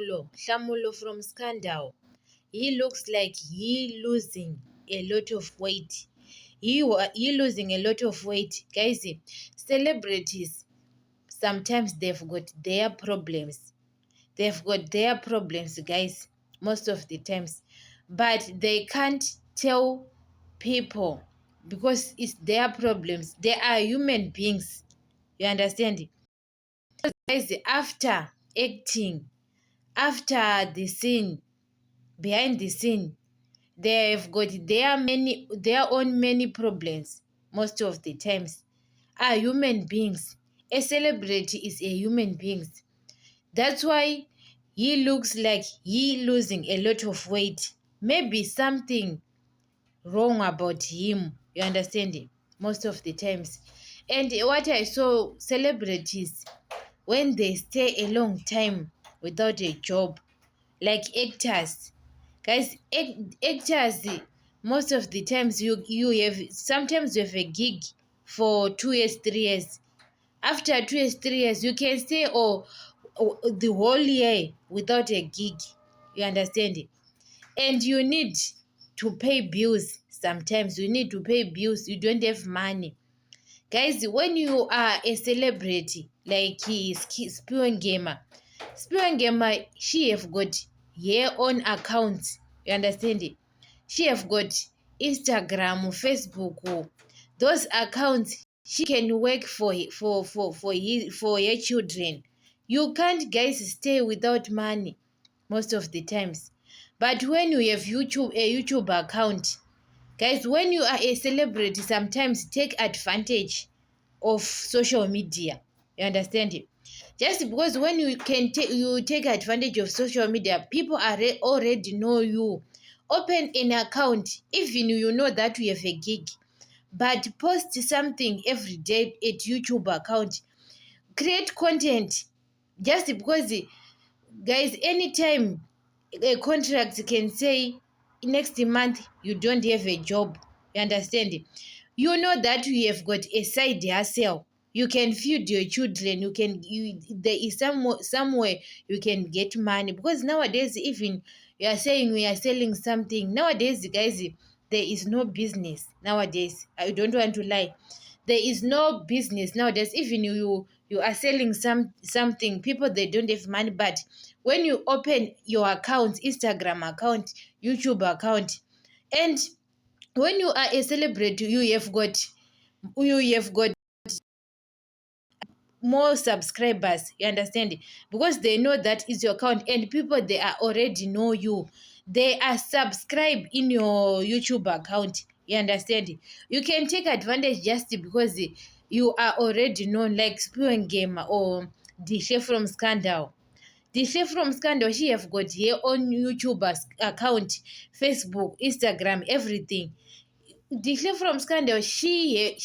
Hlamulo from Scandal. He looks like he losing a lot of weight. He losing a lot of weight. Guys, celebrities, sometimes they've got their problems. They've got their problems, guys, most of the times. But they can't tell people because it's their problems. They are human beings. You understand? Guys, after acting, after the scene, behind the scene, they've got their own many problems most of the times. Are human beings. A celebrity is a human being. That's why he looks like he losing a lot of weight. Maybe something wrong about him. You understand it? Most of the times. And what I saw, celebrities, when they stay a long time without a job, like actors, guys, actors, most of the times you have, sometimes you have a gig for 2 years, 3 years. After 2 years, 3 years, you can stay or the whole year without a gig. You understand it? And you need to pay bills. Sometimes you need to pay bills. You don't have money. Guys, when you are a celebrity like Spion Gamer, she have got her own account. You understand it? She have got Instagram, Facebook. Those accounts she can work for her children. You can't, guys, stay without money most of the times. But when you have a YouTube account, guys, when you are a celebrity, sometimes take advantage of social media. You understand it? Just because when you take advantage of social media, people already know you. Open an account, even you know that you have a gig, but post something every day at YouTube account. Create content. Just because, guys, anytime a contract can say next month you don't have a job. You understand? You know that you have got a side hustle. You can feed your children. There is somewhere you can get money, because nowadays, even you are saying we are selling something nowadays, guys, there is no business nowadays. I don't want to lie. There is no business nowadays. Even you are selling something, people, they don't have money. But when you open your account, Instagram account, YouTube account, and when you are a celebrity, you have got more subscribers. You understand? Because they know that is your account, and people, they are already know you. They are subscribed in your YouTube account. You understand? You can take advantage just because you are already known, like Spion Gamer or the chef from Scandal. The chef from Scandal, she have got her own YouTube account, Facebook, Instagram, everything. The chef from Scandal, she